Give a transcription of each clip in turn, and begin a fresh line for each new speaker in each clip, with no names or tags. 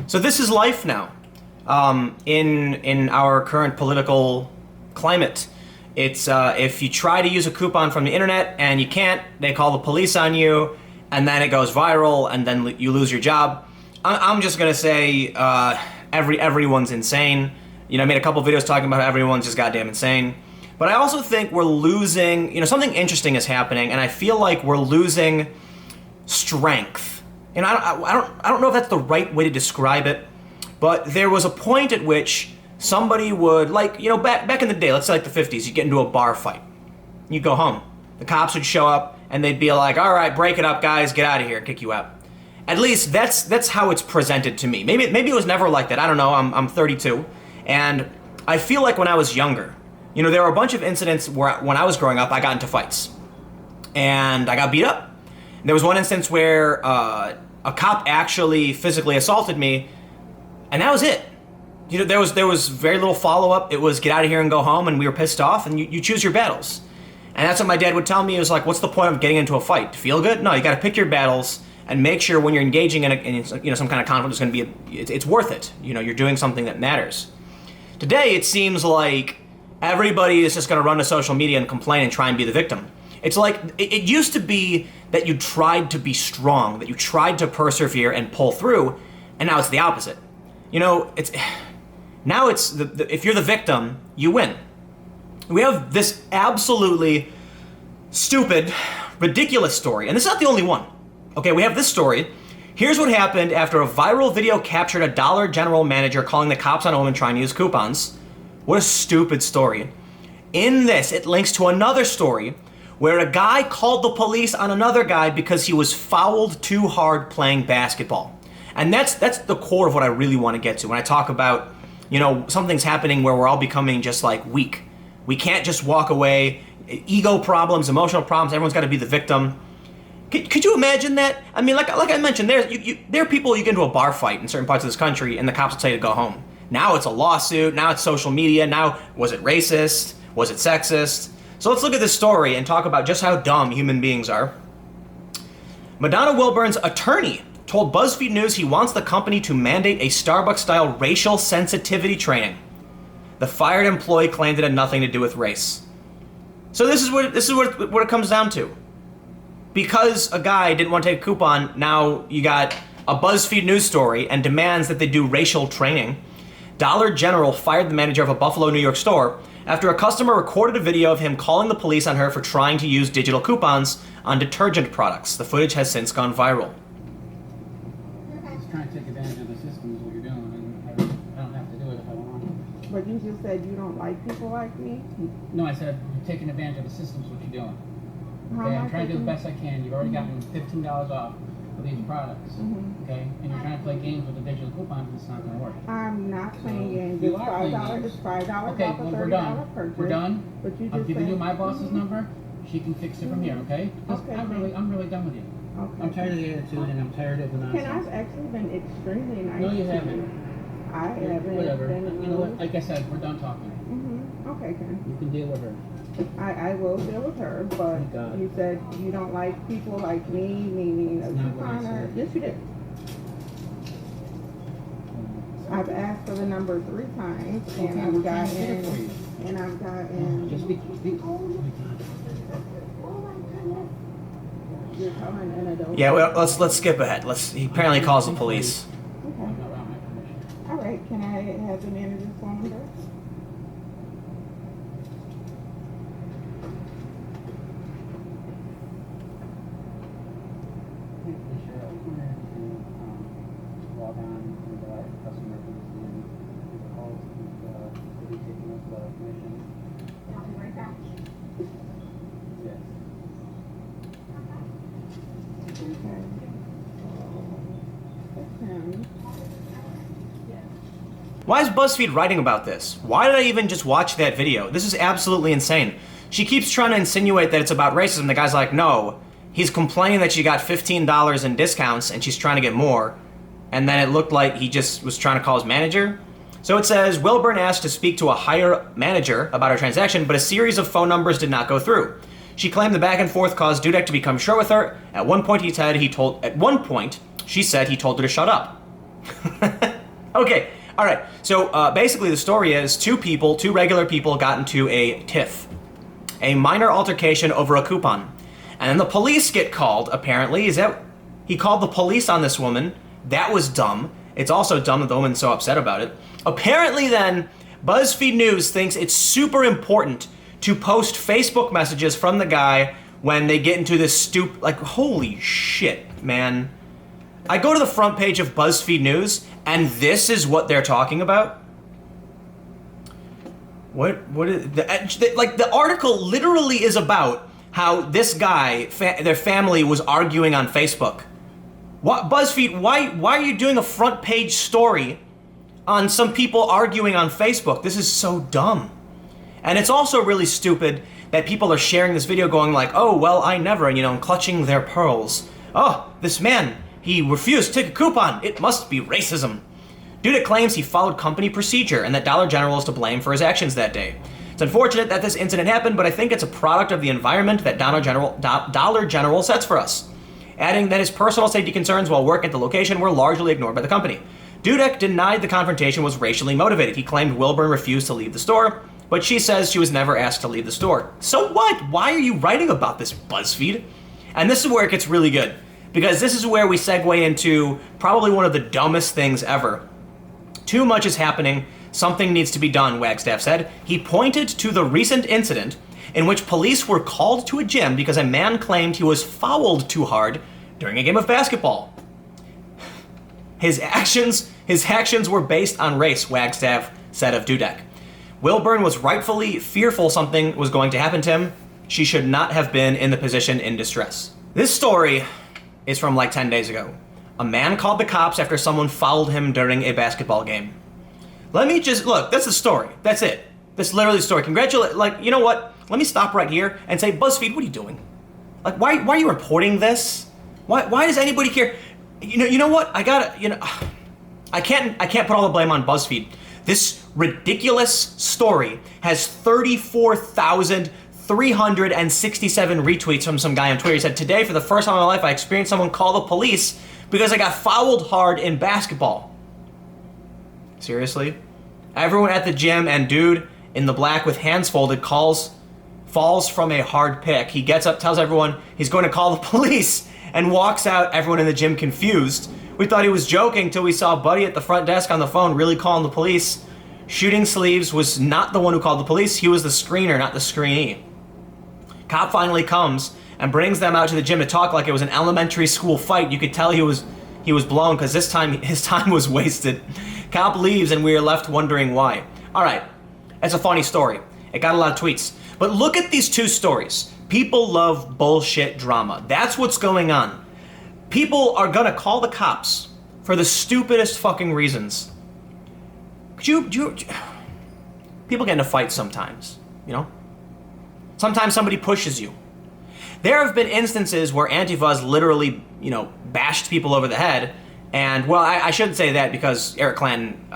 So this is life now. In our current political climate, it's if you try to use a coupon from the internet and you can't, they call the police on you, and then it goes viral, and then you lose your job. I'm just gonna say everyone's insane. You know, I made a couple videos talking about how everyone's just goddamn insane. But I also think we're losing. You know, something interesting is happening, and I feel like we're losing strength. And I don't know if that's the right way to describe it. But there was a point at which somebody would, like, you know, back in the day, let's say like the 50s, you'd get into a bar fight. You'd go home. The cops would show up, and they'd be like, all right, break it up, guys, get out of here, kick you out. At least that's how it's presented to me. Maybe it was never like that. I don't know, I'm 32. And I feel like when I was younger, you know, there were a bunch of incidents where when I was growing up, I got into fights. And I got beat up. There was one instance where a cop actually physically assaulted me, and that was it. You know, there was very little follow-up. It was get out of here and go home, and we were pissed off, and you choose your battles. And that's what my dad would tell me. It was like, what's the point of getting into a fight? To feel good? No, you got to pick your battles and make sure when you're engaging in you know, some kind of conflict, it's going to be it's worth it. You know, you're doing something that matters. Today, it seems like everybody is just going to run to social media and complain and try and be the victim. It's like it used to be that you tried to be strong, that you tried to persevere and pull through, and now it's the opposite. You know, now it's if you're the victim, you win. We have this absolutely stupid, ridiculous story, and this is not the only one. Okay, we have this story. Here's what happened after a viral video captured a Dollar General manager calling the cops on a woman trying to use coupons. What a stupid story. In this, it links to another story where a guy called the police on another guy because he was fouled too hard playing basketball. And that's the core of what I really want to get to when I talk about, you know, something's happening where we're all becoming just like weak. We can't just walk away. Ego problems, emotional problems, everyone's got to be the victim. Could you imagine that? I mean, like I mentioned, there are people, you get into a bar fight in certain parts of this country and the cops will tell you to go home. Now it's a lawsuit, now it's social media, now was it racist? Was it sexist? So let's look at this story and talk about just how dumb human beings are. Madonna Wilburn's attorney told BuzzFeed News he wants the company to mandate a Starbucks-style racial sensitivity training. The fired employee claimed it had nothing to do with race. So this is what it comes down to. Because a guy didn't want to take a coupon, now you got a BuzzFeed News story and demands that they do racial training. Dollar General fired the manager of a Buffalo, New York store after a customer recorded a video of him calling the police on her for trying to use digital coupons on detergent products. The footage has since gone viral.
Just trying to take advantage of the system is what you're doing, and I don't have to do it if I don't want to.
But you just said you don't like people like me?
No, I said you're taking advantage of the system is what you're doing.
How
Okay,
am I
I'm trying to do the
taking-
best I can. You've already gotten $15 off of these products. Okay, and you're trying to play games with the digital coupons, and it's not going to work.
I'm not playing games.
You
It's
are playing
$5.
games.
It's $5
Okay,
off a
well, we're
$30
done.
purchase.
We're done.
But you
I'm
just
giving you
said-
my boss's number. She can fix it from here, okay? 'Cause
Okay,
I'm really done with you.
Okay.
I'm tired of the attitude and I'm tired of the
Can
nonsense.
I've actually been extremely nice
No, you
to
haven't.
I haven't
Whatever.
been
You know what?
rude.
Like I said, we're done talking.
Okay, Ken.
You can deal with her.
I will deal with her, but
Thank God.
you said you don't like people like me, meaning a
That's not what I
couponer.
said.
Yes, you did. I've asked for the number 3 times,
Okay,
and
we're
I've
trying to get it
gotten,
for you.
and I've gotten.
Just be.
You're telling an adult.
Yeah, well, let's skip ahead. He apparently calls the police.
Okay.
I'm not around my permission.
All right. Can I have the manager's phone number?
Log on to the customer and calls will be taking us the commission.
I'll be right back.
Yes.
Okay. That's him.
Why is BuzzFeed writing about this? Why did I even just watch that video? This is absolutely insane. She keeps trying to insinuate that it's about racism. The guy's like, no. He's complaining that she got $15 in discounts and she's trying to get more. And then it looked like he just was trying to call his manager. So it says, Wilburn asked to speak to a higher manager about her transaction, but a series of phone numbers did not go through. She claimed the back and forth caused Dudek to become short with her. At one point, she said he told her to shut up. Okay, all right. So basically, the story is two regular people, got into a tiff, a minor altercation over a coupon, and then the police get called. Apparently, he called the police on this woman. That was dumb. It's also dumb that the woman's so upset about it. Apparently, then BuzzFeed News thinks it's super important to post Facebook messages from the guy when they get into this like, holy shit, man. I go to the front page of BuzzFeed News, and this is what they're talking about. What is the article literally is about how this guy, their family was arguing on Facebook. What, BuzzFeed, why are you doing a front page story on some people arguing on Facebook? This is so dumb. And it's also really stupid that people are sharing this video going like, oh, well, I never, and clutching their pearls. Oh, this man, he refused to take a coupon. It must be racism. Dudek claims he followed company procedure and that Dollar General is to blame for his actions that day. It's unfortunate that this incident happened, but I think it's a product of the environment that Dollar General sets for us. Adding that his personal safety concerns while working at the location were largely ignored by the company. Dudek denied the confrontation was racially motivated. He claimed Wilburn refused to leave the store, but she says she was never asked to leave the store. So what? Why are you writing about this, BuzzFeed? And this is where it gets really good, because this is where we segue into probably one of the dumbest things ever. Too much is happening. Something needs to be done, Wagstaff said. He pointed to the recent incident in which police were called to a gym because a man claimed he was fouled too hard during a game of basketball. His actions were based on race, Wagstaff said of Dudek. Wilburn was rightfully fearful something was going to happen to him. She should not have been in the position in distress. This story is from like 10 days ago. A man called the cops after someone fouled him during a basketball game. Let me just, look, that's the story. That's it. That's literally the story. You know what? Let me stop right here and say, BuzzFeed, what are you doing? Like, why are you reporting this? Why does anybody care? You know what? I can't put all the blame on BuzzFeed. This ridiculous story has 34,367 retweets from some guy on Twitter. He said, today, for the first time in my life, I experienced someone call the police because I got fouled hard in basketball. Seriously? Everyone at the gym and dude in the black with hands folded falls from a hard pick. He gets up, tells everyone he's going to call the police, and walks out, everyone in the gym confused. We thought he was joking till we saw Buddy at the front desk on the phone really calling the police. Shooting Sleeves was not the one who called the police. He was the screener, not the screenee. Cop finally comes and brings them out to the gym to talk like it was an elementary school fight. You could tell he was blown because this time his time was wasted. Cop leaves and we are left wondering why. All right, that's a funny story. It got a lot of tweets. But look at these two stories. People love bullshit drama. That's what's going on. People are gonna call the cops for the stupidest fucking reasons. People get into fights sometimes, Sometimes somebody pushes you. There have been instances where Antifa's literally, bashed people over the head. And, well, I shouldn't say that because Eric Clanton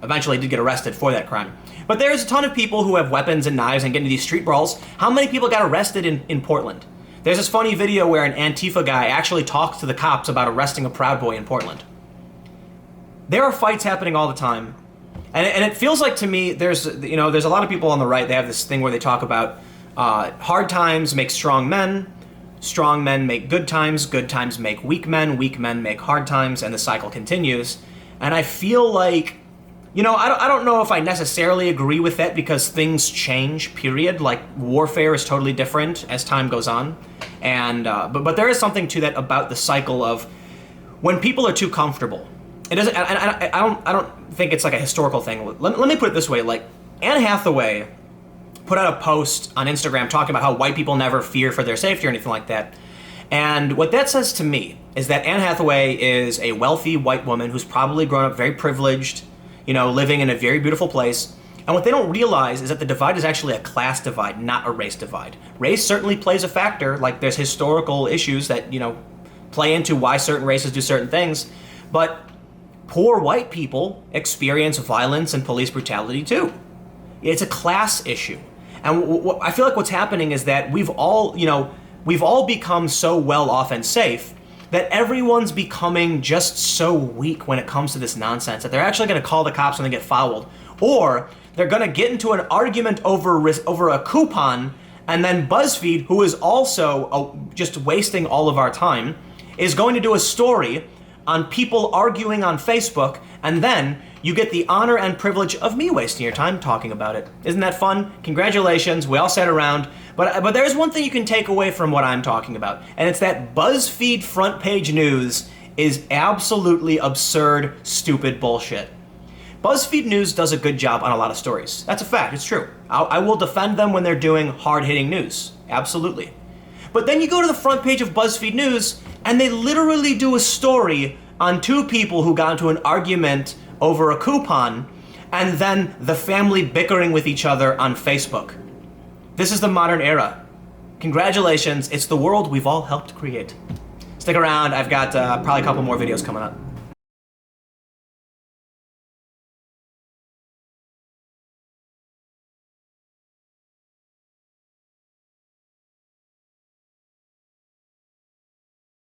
eventually did get arrested for that crime. But there's a ton of people who have weapons and knives and get into these street brawls. How many people got arrested in Portland? There's this funny video where an Antifa guy actually talks to the cops about arresting a Proud Boy in Portland. There are fights happening all the time. And it feels like to me, there's a lot of people on the right, they have this thing where they talk about hard times make strong men make good times make weak men make hard times, and the cycle continues. And I feel like, I don't know if I necessarily agree with that because things change, period. Like, warfare is totally different as time goes on. And but there is something to that about the cycle of when people are too comfortable. It doesn't. I don't think it's like a historical thing. Let me put it this way: like Anne Hathaway put out a post on Instagram talking about how white people never fear for their safety or anything like that. And what that says to me is that Anne Hathaway is a wealthy white woman who's probably grown up very privileged, living in a very beautiful place. And what they don't realize is that the divide is actually a class divide, not a race divide. Race certainly plays a factor. Like, there's historical issues that, play into why certain races do certain things. But poor white people experience violence and police brutality too. It's a class issue. And I feel like what's happening is that we've all become so well off and safe that everyone's becoming just so weak when it comes to this nonsense that they're actually going to call the cops when they get fouled, or they're going to get into an argument over a coupon, and then BuzzFeed, who is also just wasting all of our time, is going to do a story on people arguing on Facebook, and then you get the honor and privilege of me wasting your time talking about it. Isn't that fun? Congratulations, we all sat around. But there's one thing you can take away from what I'm talking about, and it's that BuzzFeed front page news is absolutely absurd, stupid bullshit. BuzzFeed News does a good job on a lot of stories. That's a fact, it's true. I will defend them when they're doing hard-hitting news, absolutely. But then you go to the front page of BuzzFeed News, and they literally do a story on two people who got into an argument over a coupon, and then the family bickering with each other on Facebook. This is the modern era. Congratulations, it's the world we've all helped create. Stick around, I've got probably a couple more videos coming up.